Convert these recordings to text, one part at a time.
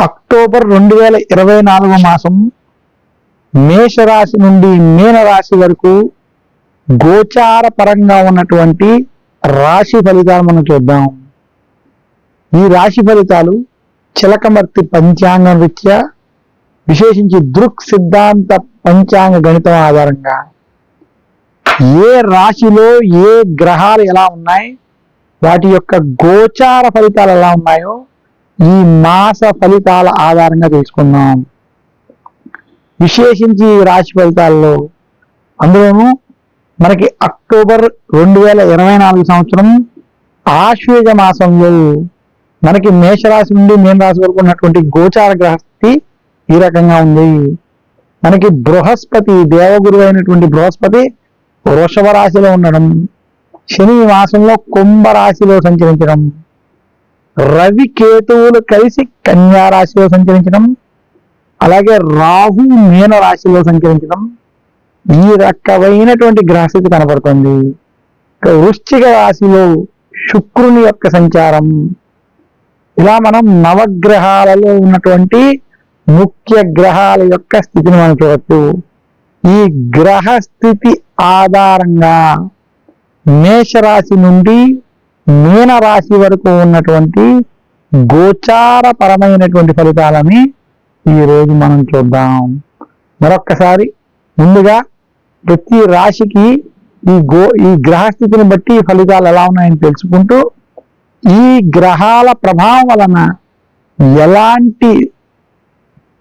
October 2024 మాసం మేషరాశి నుండి మీనరాశి వరకు గోచార పరంగా ఉన్నటువంటి రాశి ఫలితాలు మనం చూద్దాం. ఈ రాశి ఫలితాలు చిలకమర్తి పంచాంగం రీత్యా, విశేషించి దృక్ సిద్ధాంత పంచాంగ గణితం ఆధారంగా ఏ రాశిలో ఏ గ్రహాలు ఎలా ఉన్నాయి, వాటి యొక్క గోచార ఫలితాలు ఎలా ఉన్నాయో ఈ మాస ఫలితాల ఆధారంగా తెలుసుకుందాం. విశేషించి ఈ రాశి ఫలితాల్లో అందులోనూ మనకి అక్టోబర్ 2024 సంవత్సరం ఆశ్వేజ మాసంలో మనకి మేషరాశి నుండి మీనరాశి వరకు ఉన్నటువంటి గోచార గ్రహస్థితి ఈ రకంగా ఉంది. మనకి బృహస్పతి, దేవగురు అయినటువంటి బృహస్పతి వృషభ రాశిలో ఉండడం, శని మాసంలో కుంభరాశిలో సంచరించడం, రవి కేతువులు కలిసి కన్యా రాశిలో సంచరించడం, అలాగే రాహు మీన రాశిలో సంచరించడం, ఈ రకమైనటువంటి గ్రహస్థితి కనబడుతుంది. వృశ్చిక రాశిలో శుక్రుని యొక్క సంచారం, ఇలా మనం నవగ్రహాలలో ఉన్నటువంటి ముఖ్య గ్రహాల యొక్క స్థితిని మనం చూడవచ్చు. ఈ గ్రహ స్థితి ఆధారంగా మేషరాశి నుండి మీన రాశి వరకు ఉన్నటువంటి గోచార పరమైనటువంటి ఫలితాలని ఈరోజు మనం చూద్దాం. మరొక్కసారి ముందుగా ప్రతి రాశికి ఈ గ్రహస్థితిని బట్టి ఫలితాలు ఎలా ఉన్నాయని తెలుసుకుంటూ, ఈ గ్రహాల ప్రభావం వలన ఎలాంటి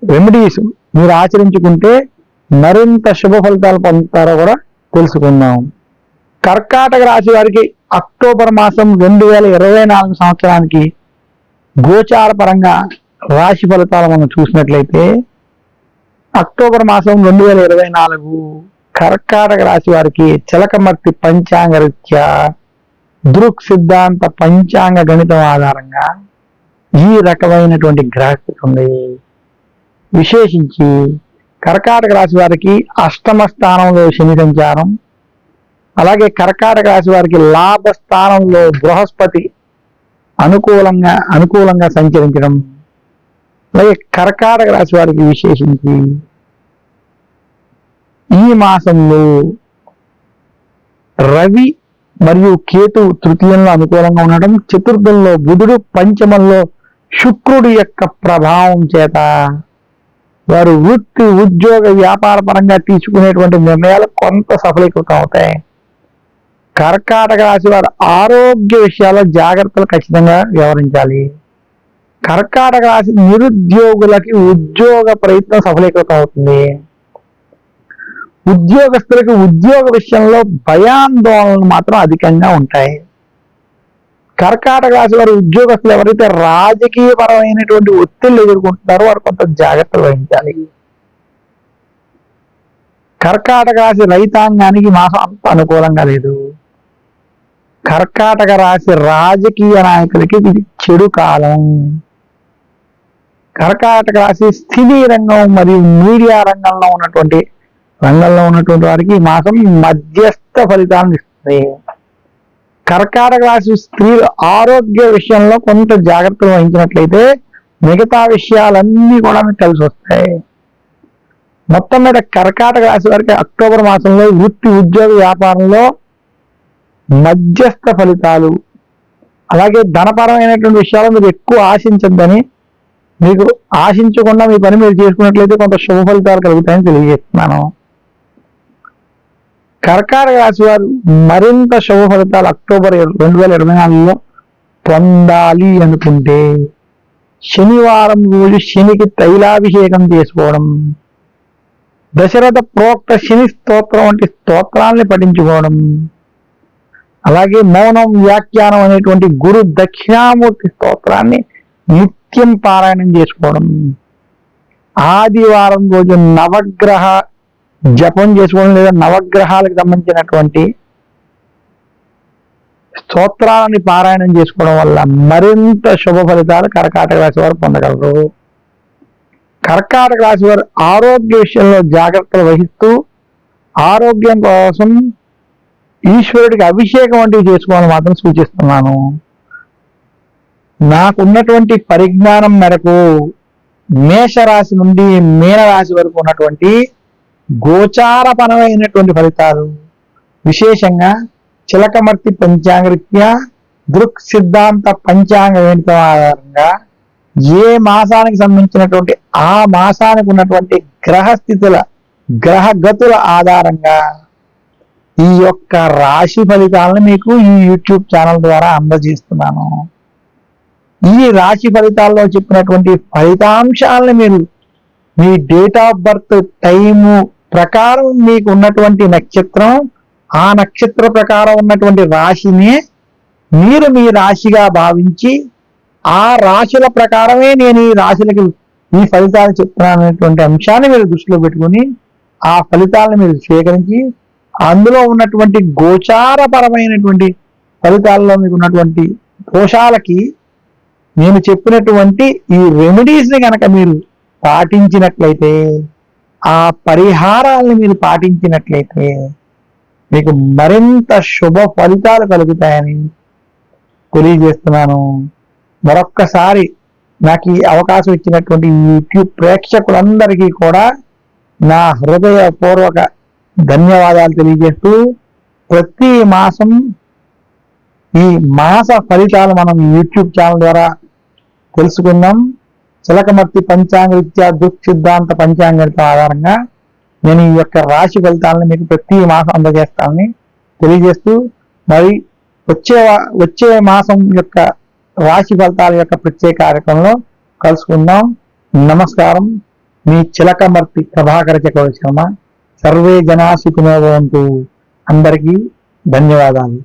రెమెడీస్ మీరు ఆచరించుకుంటే మరింత శుభ ఫలితాలు పొందుతారో కూడా తెలుసుకుందాం. కర్కాటక రాశి వారికి అక్టోబర్ మాసం 2024 సంవత్సరానికి గోచార పరంగా రాశి ఫలితాలు మనం చూసినట్లయితే, అక్టోబర్ మాసం 2024 కర్కాటక రాశి వారికి చిలకమర్తి పంచాంగ రీత్యా, దృక్ సిద్ధాంత పంచాంగ గణితం ఆధారంగా ఈ రకమైనటువంటి గ్రహస్థితి ఉంది. విశేషించి కర్కాటక రాశి వారికి అష్టమ స్థానంలో శని సంచారం, అలాగే కర్కాటక రాశి వారికి లాభ స్థానంలో బృహస్పతి అనుకూలంగా సంచరించడం, అలాగే కర్కాటక రాశి వారికి విశేషించి ఈ మాసంలో రవి మరియు కేతు తృతీయంలో అనుకూలంగా ఉండడం, చతుర్థంలో బుధుడు, పంచమంలో శుక్రుడి యొక్క ప్రభావం చేత వారు వృత్తి, ఉద్యోగ, వ్యాపార పరంగా తీసుకునేటువంటి నిర్ణయాలు కొంత సఫలీకృతం అవుతాయి. కర్కాటక రాశి వారు ఆరోగ్య విషయాల్లో జాగ్రత్తలు ఖచ్చితంగా వ్యవహరించాలి. కర్కాటక రాశి నిరుద్యోగులకి ఉద్యోగ ప్రయత్నం సఫలీకృతం అవుతుంది. ఉద్యోగస్తులకు ఉద్యోగ విషయంలో భయాందోళనలు మాత్రం అధికంగా ఉంటాయి. కర్కాటక రాశి వారి ఉద్యోగస్తులు ఎవరైతే రాజకీయ పరమైనటువంటి ఒత్తిళ్లు ఎదుర్కొంటున్నారో వారు కొంత జాగ్రత్తలు వహించాలి. కర్కాటక రాశి రైతాంగానికి మాసం అంత అనుకూలంగా లేదు. కర్కాటక రాశి రాజకీయ నాయకులకి ఇది చెడు కాలం. కర్కాటక రాశి సినీ రంగం మరియు మీడియా రంగంలో ఉన్నటువంటి వారికి ఈ మాసం మధ్యస్థ ఫలితాలను ఇస్తుంది. కర్కాటక రాశి స్త్రీలు ఆరోగ్య విషయంలో కొంత జాగ్రత్తలు వహించినట్లయితే మిగతా విషయాలన్నీ కూడా మీకు కలిసి వస్తాయి. మొత్తం మీద కర్కాటక రాశి వారికి అక్టోబర్ మాసంలో వృత్తి, ఉద్యోగ, వ్యాపారంలో మధ్యస్థ ఫలితాలు, అలాగే ధనపరమైనటువంటి విషయాలు మీరు ఎక్కువ ఆశించద్దని, మీకు ఆశించకుండా మీ పని మీరు చేసుకున్నట్లయితే కొంత శుభ ఫలితాలు కలుగుతాయని తెలియజేస్తున్నాను. కర్కాటక రాశి వారు మరింత శుభ ఫలితాలు అక్టోబర్ 2024లో పొందాలి అనుకుంటే శనివారం రోజు శనికి తైలాభిషేకం చేసుకోవడం, దశరథ ప్రోక్త శని స్తోత్రం వంటి స్తోత్రాలని పఠించుకోవడం, అలాగే మౌనం వ్యాఖ్యానం అనేటువంటి గురు దక్షిణామూర్తి స్తోత్రాన్ని నిత్యం పారాయణం చేసుకోవడం, ఆదివారం రోజు నవగ్రహ జపం చేసుకోవడం లేదా నవగ్రహాలకు సంబంధించినటువంటి స్తోత్రాలని పారాయణం చేసుకోవడం వల్ల మరింత శుభ ఫలితాలు కర్కాటక రాశి వారు పొందగలరు. కర్కాటక రాశి వారు ఆరోగ్య విషయంలో జాగ్రత్తలు వహిస్తూ ఆరోగ్యం కోసం ఈశ్వరుడికి అభిషేకం వంటివి చేసుకోవాలని మాత్రం సూచిస్తున్నాను. నాకున్నటువంటి పరిజ్ఞానం మేరకు మేషరాశి నుండి మీనరాశి వరకు ఉన్నటువంటి గోచారపరమైనటువంటి ఫలితాలు, విశేషంగా చిలకమర్తి పంచాంగరీత్యా దృక్ సిద్ధాంత పంచాంగ గణితం ఆధారంగా ఏ మాసానికి సంబంధించినటువంటి ఆ మాసానికి ఉన్నటువంటి గ్రహస్థితుల గ్రహగతుల ఆధారంగా ఈ యొక్క రాశి ఫలితాలను మీకు ఈ యూట్యూబ్ ఛానల్ ద్వారా అందజేస్తున్నాను. ఈ రాశి ఫలితాల్లో చెప్పినటువంటి ఫలితాంశాలను మీరు మీ డేట్ ఆఫ్ బర్త్ టైము ప్రకారం మీకు ఉన్నటువంటి నక్షత్రం, ఆ నక్షత్ర ప్రకారం ఉన్నటువంటి రాశిని మీరు మీ రాశిగా భావించి ఆ రాశుల ప్రకారమే నేను ఈ రాశులకి ఈ ఫలితాలు చెప్తున్నాను అనేటువంటి అంశాన్ని మీరు దృష్టిలో పెట్టుకుని ఆ ఫలితాలను మీరు స్వీకరించి అందులో ఉన్నటువంటి గోచారపరమైనటువంటి ఫలితాల్లో మీకు ఉన్నటువంటి దోషాలకి నేను చెప్పినటువంటి ఈ రెమెడీస్ ని కనుక మీరు పాటించినట్లయితే, ఆ పరిహారాలను మీరు పాటించినట్లయితే మీకు మరింత శుభ ఫలితాలు కలుగుతాయని తెలియజేస్తున్నాను. మరొక్కసారి నాకు ఈ అవకాశం ఇచ్చినటువంటి యూట్యూబ్ ప్రేక్షకులందరికీ కూడా నా హృదయపూర్వక ధన్యవాదాలు తెలియజేస్తూ, ప్రతి మాసం ఈ మాస ఫలితాలు మనం యూట్యూబ్ ఛానల్ ద్వారా తెలుసుకుందాం. చిలకమర్తి పంచాంగరీత్యా దృక్ సిద్ధాంత పంచాంగరీత్యం ఆధారంగా నేను ఈ యొక్క రాశి ఫలితాలను మీకు ప్రతి మాసం అందజేస్తానని తెలియజేస్తూ, మరి వచ్చే మాసం యొక్క రాశి ఫలితాల యొక్క ప్రత్యేక కార్యక్రమంలో కలుసుకుందాం. నమస్కారం. మీ చిలకమర్తి ప్రభాకర చక్రవర్తి శర్మ. సర్వే జనా సుఖినో భవంతు. అందరికీ ధన్యవాదాలు.